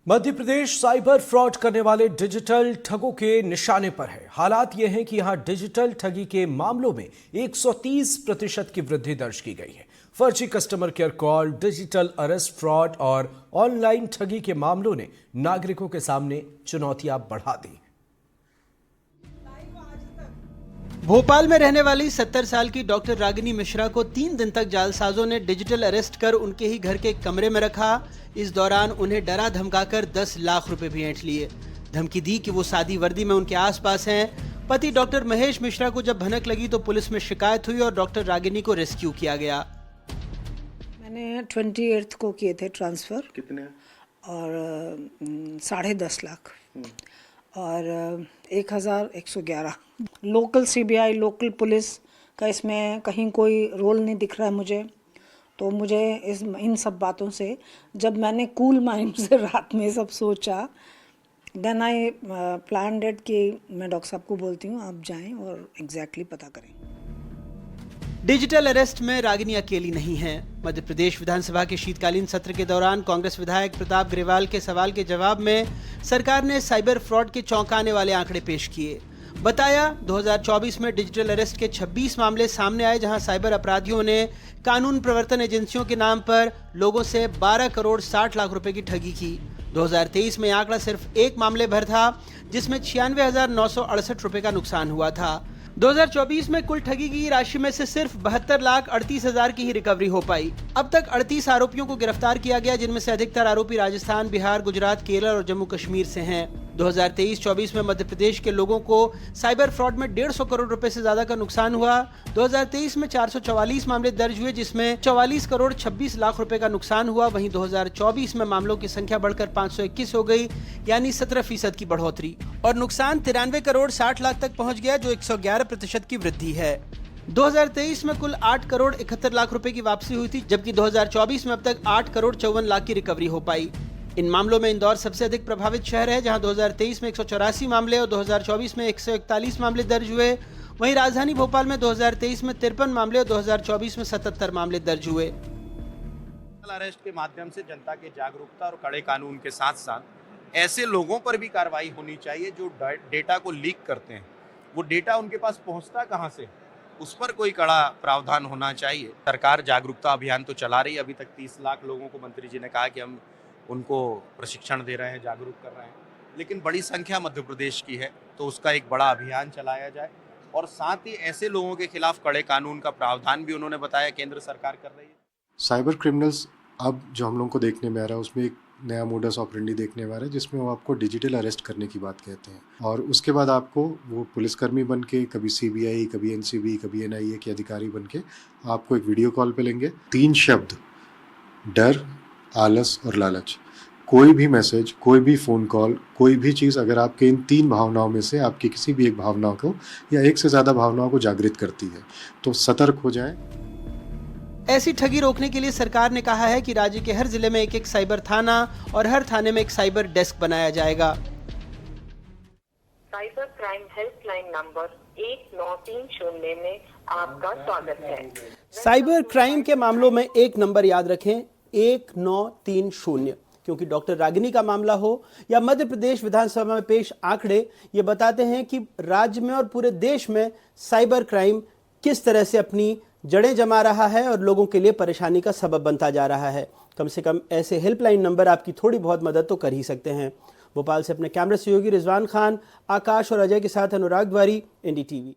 Madhya Pradesh cyber fraud करने वाले digital ठगों के निशाने पर है। हालात ये हैं कि यहां डिजिटल ठगी के मामलों में 130% की वृद्धि दर्ज की गई है। फर्जी customer care call, digital arrest, fraud और ऑनलाइन ठगी के मामलों ने नागरिकों के सामने चुनौतियां बढ़ा दी। भोपाल में रहने वाली 70 साल की डॉक्टर रागिनी मिश्रा को 3 दिन तक जालसाजों ने डिजिटल अरेस्ट कर उनके ही घर के एक कमरे में रखा। इस दौरान उन्हें डरा धमकाकर 10 लाख रुपए भी ऐंठ लिए। धमकी दी कि वो सादी वर्दी में उनके आसपास हैं। पति डॉक्टर महेश मिश्रा को जब भनक लगी तो पुलिस में शिकायत हुई और डॉक्टर रागिनी को रेस्क्यू किया गया। मैंने 28 को किए थे ट्रांसफ़र। कितने? और 10.5 लाख और 1111। लोकल सीबीआई, लोकल पुलिस का इसमें कहीं कोई रोल नहीं दिख रहा है मुझे। तो मुझे इन सब बातों से, जब मैंने कूल माइंड से रात में सब सोचा, देन आई प्लान्ड इट कि मैं डॉक्टर साहब को बोलती हूँ आप जाएं और एग्जैक्टली पता करें। डिजिटल अरेस्ट में रागिनी अकेली नहीं है। मध्य प्रदेश विधानसभा के शीतकालीन सत्र के दौरान कांग्रेस विधायक प्रताप ग्रेवाल के सवाल के जवाब में सरकार ने साइबर फ्रॉड के चौंकाने वाले आंकड़े पेश किए। बताया 2024 में डिजिटल अरेस्ट के 26 मामले सामने आए, जहां साइबर अपराधियों ने कानून प्रवर्तन एजेंसियों के नाम पर लोगों से 12 करोड़ 60 लाख रुपए की ठगी की। 2023 में आंकड़ा सिर्फ एक मामले भर था, जिसमें 96,968 रुपए का नुकसान हुआ था। 2024 में कुल ठगी की राशि में से सिर्फ 72,38,000 की ही रिकवरी हो पाई। अब तक 38 आरोपियों को गिरफ्तार किया गया, जिनमें से अधिकतर आरोपी राजस्थान, बिहार, गुजरात, केरल और जम्मू कश्मीर से हैं। 2023-24 में मध्य प्रदेश के लोगों को साइबर फ्रॉड में 150 करोड़ रुपए से ज्यादा का नुकसान हुआ। 2023 में 444 मामले दर्ज हुए, जिसमें 44 करोड़ 26 लाख रुपए का नुकसान हुआ। वहीं 2024 में मामलों की संख्या बढ़कर 521 हो गई, यानी 17% की बढ़ोतरी, और नुकसान 93 करोड़ 60 लाख तक पहुंच गया, जो 111% की वृद्धि है। 2023 में कुल 8 करोड़ 71 लाख रुपए की वापसी हुई थी, जबकि 2024 में अब तक 8 करोड़ 54 लाख की रिकवरी हो पाई। इन मामलों में इंदौर सबसे अधिक प्रभावित शहर है, जहां 2023 में 184 मामले और 2024 में 141 मामले दर्ज हुए। वहीं राजधानी भोपाल में 2023 में 53 मामले और 2024 में 77 मामले दर्ज हुए। अरेस्ट के माध्यम से जनता की जागरूकता और कड़े कानून के साथ साथ ऐसे लोगों पर भी कार्रवाई होनी चाहिए जो डेटा को लीक करते हैं। वो डेटा उनके पास पहुंचता कहां से, उस पर कोई कड़ा प्रावधान होना चाहिए। सरकार जागरूकता अभियान तो चला रही है। अभी तक 30 लाख लोगों को मंत्री जी ने कहा कि हम उनको प्रशिक्षण दे रहे हैं, जागरूक कर रहे हैं, लेकिन बड़ी संख्या मध्य प्रदेश की है, तो उसका एक बड़ा अभियान चलाया जाए। और साथ ही ऐसे लोगों के खिलाफ कड़े कानून का प्रावधान भी उन्होंने बताया केंद्र सरकार कर रही है। साइबर क्रिमिनल्स अब जो हम लोगों को देखने में आ रहा है, उसमें एक नया मोडस ऑपरेंडी देखने में आ रहा है, जिसमें वो आपको डिजिटल अरेस्ट करने की बात कहते हैं, और उसके बाद आपको वो पुलिसकर्मी बन के, कभी सीबीआई, कभी एनसीबी, कभी एनआईए के अधिकारी बन के आपको एक वीडियो कॉल पे लेंगे। 3 शब्द, डर, आलस और लालच। कोई भी मैसेज, कोई भी फ़ोन कॉल, कोई भी चीज़ अगर आपके इन 3 भावनाओं में से आपकी किसी भी एक भावना को या एक से ज़्यादा भावनाओं को जागृत करती है, तो सतर्क हो जाएं। ऐसी ठगी रोकने के लिए सरकार ने कहा है कि राज्य के हर जिले में एक साइबर थाना और हर थाने में एक साइबर डेस्क बनाया जाएगा। साइबर क्राइम हेल्पलाइन नंबर 1930 में आपका स्वागत है। साइबर क्राइम के मामलों में एक नंबर याद रखें, 1930, क्योंकि डॉक्टर रागिनी का मामला हो या मध्य प्रदेश विधानसभा में पेश आंकड़े, ये बताते हैं कि राज्य में और पूरे देश में साइबर क्राइम किस तरह से अपनी जड़ें जमा रहा है और लोगों के लिए परेशानी का सबब बनता जा रहा है। कम से कम ऐसे हेल्पलाइन नंबर आपकी थोड़ी बहुत मदद तो कर ही सकते हैं। भोपाल से अपने कैमरा सहयोगी रिजवान खान, आकाश और अजय के साथ अनुराग द्वारी, NDTV।